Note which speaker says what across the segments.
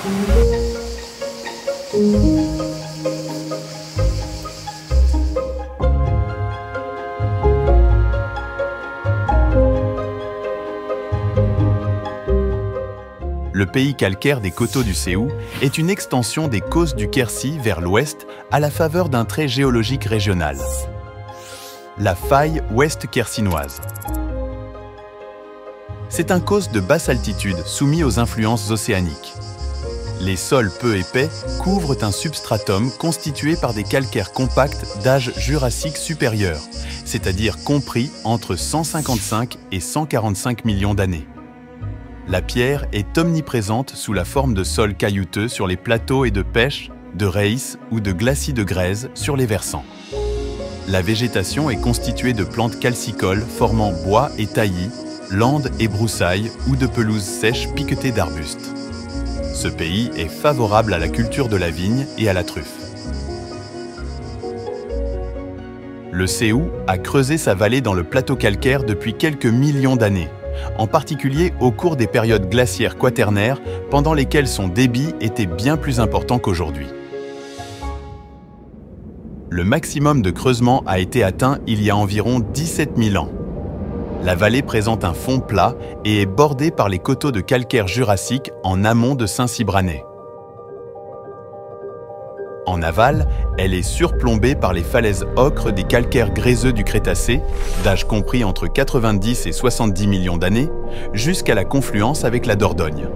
Speaker 1: Le pays calcaire des coteaux du Séou est une extension des causses du Quercy vers l'ouest à la faveur d'un trait géologique régional, la faille ouest quercinoise. C'est un causse de basse altitude soumis aux influences océaniques. Les sols peu épais couvrent un substratum constitué par des calcaires compacts d'âge jurassique supérieur, c'est-à-dire compris entre 155 et 145 millions d'années. La pierre est omniprésente sous la forme de sols caillouteux sur les plateaux et de pêche, de reis ou de glacis de grèze sur les versants. La végétation est constituée de plantes calcicoles formant bois et taillis, landes et broussailles ou de pelouses sèches piquetées d'arbustes. Ce pays est favorable à la culture de la vigne et à la truffe. Le Séou a creusé sa vallée dans le plateau calcaire depuis quelques millions d'années, en particulier au cours des périodes glaciaires quaternaires pendant lesquelles son débit était bien plus important qu'aujourd'hui. Le maximum de creusement a été atteint il y a environ 17 000 ans. La vallée présente un fond plat et est bordée par les coteaux de calcaire jurassique en amont de Saint-Cybranais. En aval, elle est surplombée par les falaises ocres des calcaires gréseux du Crétacé, d'âge compris entre 90 et 70 millions d'années, jusqu'à la confluence avec la Dordogne.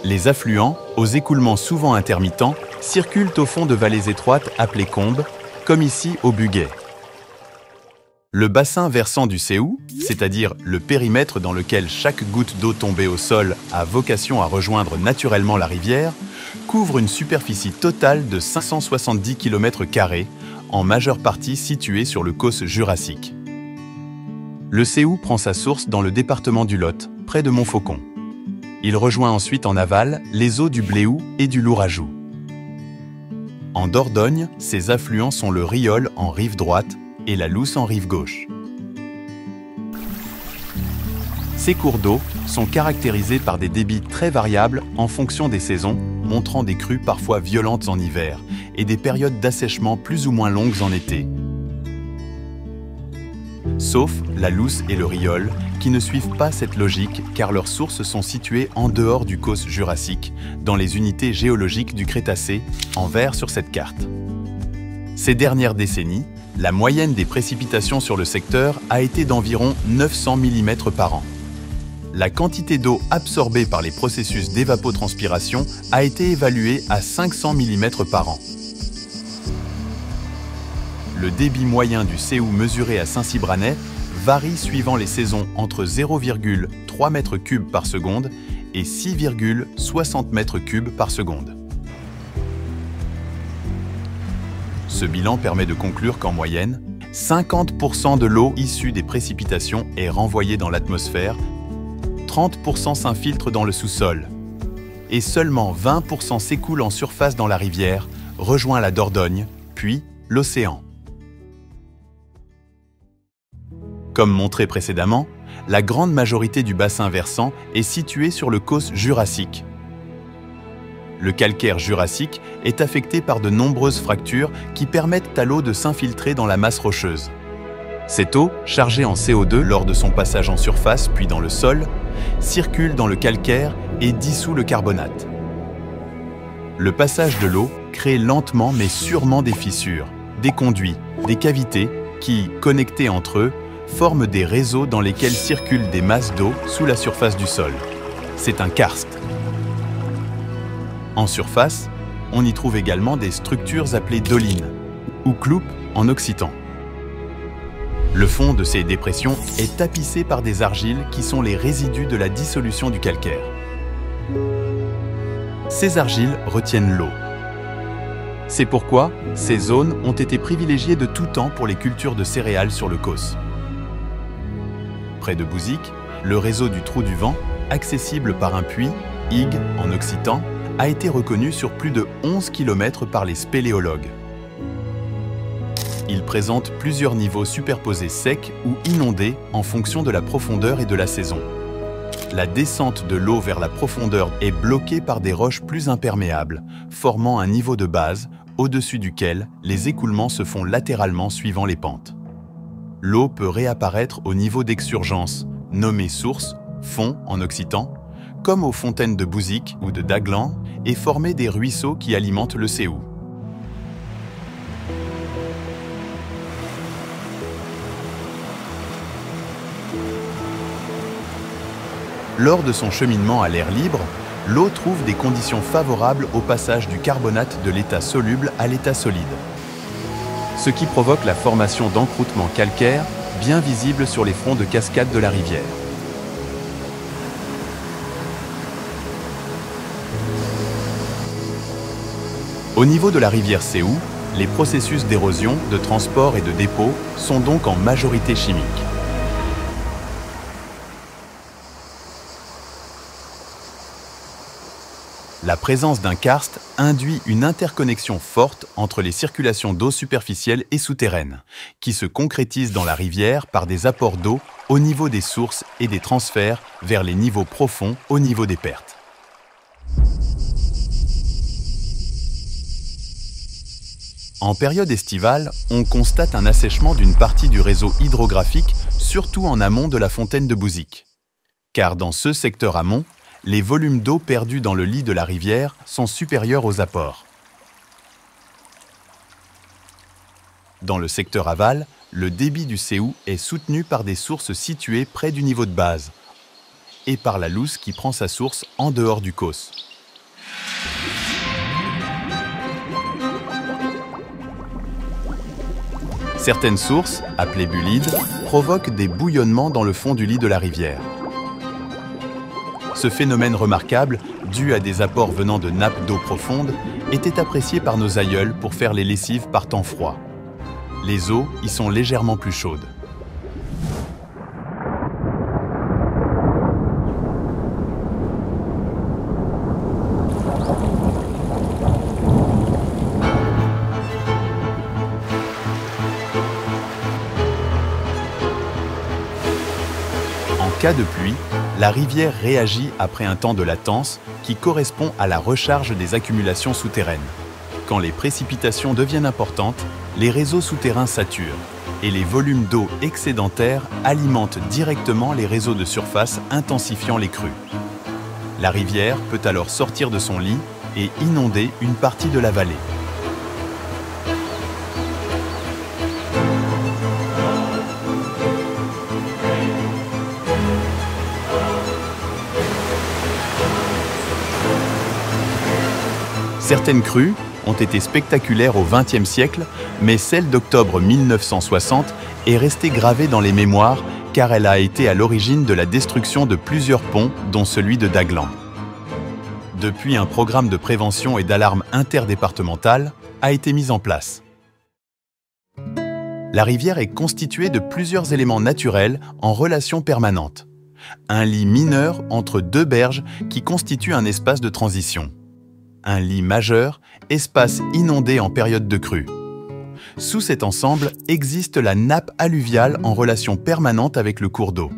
Speaker 1: Les affluents, aux écoulements souvent intermittents, circulent au fond de vallées étroites appelées combes, comme ici au Buguet. Le bassin versant du Séou, c'est-à-dire le périmètre dans lequel chaque goutte d'eau tombée au sol a vocation à rejoindre naturellement la rivière, couvre une superficie totale de 570 km², en majeure partie située sur le causse jurassique. Le Séou prend sa source dans le département du Lot, près de Montfaucon. Il rejoint ensuite en aval les eaux du Bléou et du Lourajou. En Dordogne, ses affluents sont le Riol en rive droite et la Lousse en rive gauche. Ces cours d'eau sont caractérisés par des débits très variables en fonction des saisons, montrant des crues parfois violentes en hiver et des périodes d'assèchement plus ou moins longues en été. Sauf la Lousse et le Riol, qui ne suivent pas cette logique car leurs sources sont situées en dehors du causse jurassique, dans les unités géologiques du Crétacé, en vert sur cette carte. Ces dernières décennies, la moyenne des précipitations sur le secteur a été d'environ 900 mm par an. La quantité d'eau absorbée par les processus d'évapotranspiration a été évaluée à 500 mm par an. Le débit moyen du Séou mesuré à Saint-Cybranais varie suivant les saisons entre 0,3 m3 par seconde et 6,60 m3 par seconde. Ce bilan permet de conclure qu'en moyenne, 50% de l'eau issue des précipitations est renvoyée dans l'atmosphère, 30% s'infiltre dans le sous-sol et seulement 20% s'écoule en surface dans la rivière, rejoint la Dordogne, puis l'océan. Comme montré précédemment, la grande majorité du bassin versant est située sur le causse jurassique. Le calcaire jurassique est affecté par de nombreuses fractures qui permettent à l'eau de s'infiltrer dans la masse rocheuse. Cette eau, chargée en CO2 lors de son passage en surface puis dans le sol, circule dans le calcaire et dissout le carbonate. Le passage de l'eau crée lentement mais sûrement des fissures, des conduits, des cavités qui, connectés entre eux, forment des réseaux dans lesquels circulent des masses d'eau sous la surface du sol. C'est un karst. En surface, on y trouve également des structures appelées dolines, ou cloupes en occitan. Le fond de ces dépressions est tapissé par des argiles qui sont les résidus de la dissolution du calcaire. Ces argiles retiennent l'eau. C'est pourquoi ces zones ont été privilégiées de tout temps pour les cultures de céréales sur le causse. Près de Bouzic, le réseau du Trou du Vent, accessible par un puits, Ig en occitan, a été reconnu sur plus de 11 km par les spéléologues. Il présente plusieurs niveaux superposés secs ou inondés en fonction de la profondeur et de la saison. La descente de l'eau vers la profondeur est bloquée par des roches plus imperméables, formant un niveau de base au-dessus duquel les écoulements se font latéralement suivant les pentes. L'eau peut réapparaître au niveau d'exsurgence, nommé source, fond en occitan, comme aux fontaines de Bouzik ou de Daglan, et former des ruisseaux qui alimentent le Séou. Lors de son cheminement à l'air libre, l'eau trouve des conditions favorables au passage du carbonate de l'état soluble à l'état solide, ce qui provoque la formation d'encroûtements calcaires bien visibles sur les fronts de cascade de la rivière. Au niveau de la rivière Séou, les processus d'érosion, de transport et de dépôt sont donc en majorité chimiques. La présence d'un karst induit une interconnexion forte entre les circulations d'eau superficielle et souterraine, qui se concrétise dans la rivière par des apports d'eau au niveau des sources et des transferts vers les niveaux profonds au niveau des pertes. En période estivale, on constate un assèchement d'une partie du réseau hydrographique, surtout en amont de la fontaine de Bouzik. Car dans ce secteur amont, les volumes d'eau perdus dans le lit de la rivière sont supérieurs aux apports. Dans le secteur aval, le débit du Séou est soutenu par des sources situées près du niveau de base et par la Luce qui prend sa source en dehors du Causse. Certaines sources, appelées bulides, provoquent des bouillonnements dans le fond du lit de la rivière. Ce phénomène remarquable, dû à des apports venant de nappes d'eau profonde, était apprécié par nos aïeuls pour faire les lessives par temps froid. Les eaux y sont légèrement plus chaudes. En cas de pluie, la rivière réagit après un temps de latence qui correspond à la recharge des accumulations souterraines. Quand les précipitations deviennent importantes, les réseaux souterrains saturent et les volumes d'eau excédentaires alimentent directement les réseaux de surface, intensifiant les crues. La rivière peut alors sortir de son lit et inonder une partie de la vallée. Certaines crues ont été spectaculaires au XXe siècle, mais celle d'octobre 1960 est restée gravée dans les mémoires car elle a été à l'origine de la destruction de plusieurs ponts, dont celui de Daglan. Depuis, un programme de prévention et d'alarme interdépartementale a été mis en place. La rivière est constituée de plusieurs éléments naturels en relation permanente. Un lit mineur entre deux berges qui constitue un espace de transition. Un lit majeur, espace inondé en période de crue. Sous cet ensemble existe la nappe alluviale en relation permanente avec le cours d'eau.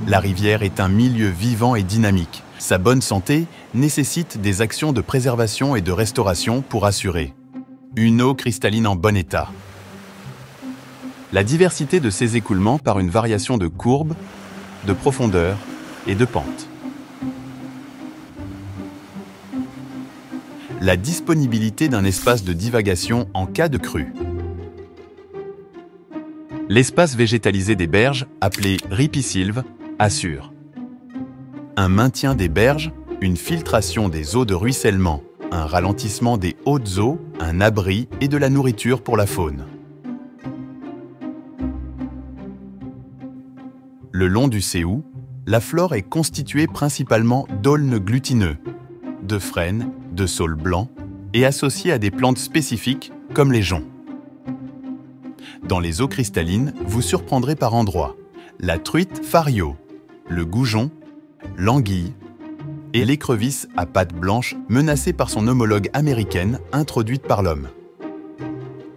Speaker 1: La rivière est un milieu vivant et dynamique. Sa bonne santé nécessite des actions de préservation et de restauration pour assurer une eau cristalline en bon état. La diversité de ces écoulements par une variation de courbe, de profondeur et de pente. La disponibilité d'un espace de divagation en cas de crue. L'espace végétalisé des berges, appelé ripisylve, assure un maintien des berges, une filtration des eaux de ruissellement, un ralentissement des hautes eaux, un abri et de la nourriture pour la faune. Le long du Séou, la flore est constituée principalement d'aulnes glutineux, de frênes, de saules blancs et associés à des plantes spécifiques comme les joncs. Dans les eaux cristallines, vous surprendrez par endroits la truite fario, le goujon, l'anguille et l'écrevisse à pattes blanches menacée par son homologue américaine introduite par l'homme.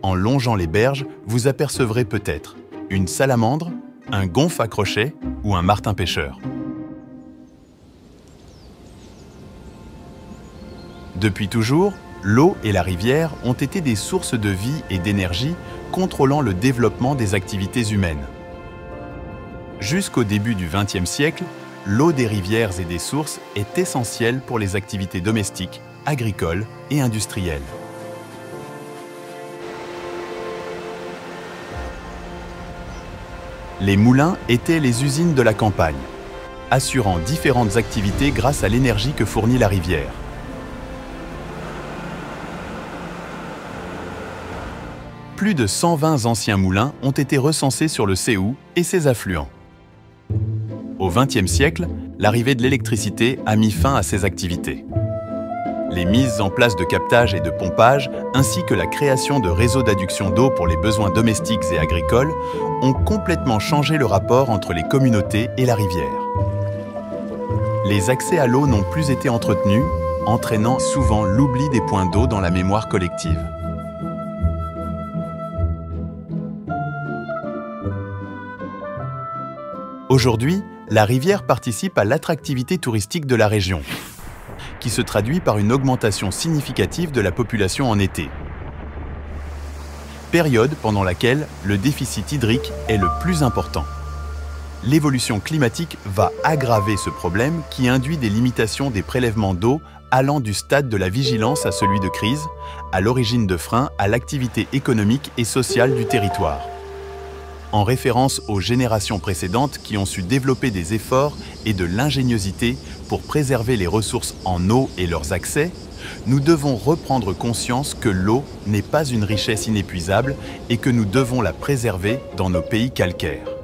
Speaker 1: en longeant les berges, vous apercevrez peut-être une salamandre, un gonf à crochet ou un martin-pêcheur. Depuis toujours, l'eau et la rivière ont été des sources de vie et d'énergie contrôlant le développement des activités humaines. Jusqu'au début du XXe siècle, l'eau des rivières et des sources est essentielle pour les activités domestiques, agricoles et industrielles. Les moulins étaient les usines de la campagne, assurant différentes activités grâce à l'énergie que fournit la rivière. Plus de 120 anciens moulins ont été recensés sur le Séou et ses affluents. Au XXe siècle, l'arrivée de l'électricité a mis fin à ces activités. Les mises en place de captage et de pompage, ainsi que la création de réseaux d'adduction d'eau pour les besoins domestiques et agricoles, ont complètement changé le rapport entre les communautés et la rivière. Les accès à l'eau n'ont plus été entretenus, entraînant souvent l'oubli des points d'eau dans la mémoire collective. Aujourd'hui, la rivière participe à l'attractivité touristique de la région, qui se traduit par une augmentation significative de la population en été. Période pendant laquelle le déficit hydrique est le plus important. L'évolution climatique va aggraver ce problème qui induit des limitations des prélèvements d'eau allant du stade de la vigilance à celui de crise, à l'origine de freins à l'activité économique et sociale du territoire. En référence aux générations précédentes qui ont su développer des efforts et de l'ingéniosité pour préserver les ressources en eau et leurs accès, nous devons reprendre conscience que l'eau n'est pas une richesse inépuisable et que nous devons la préserver dans nos pays calcaires.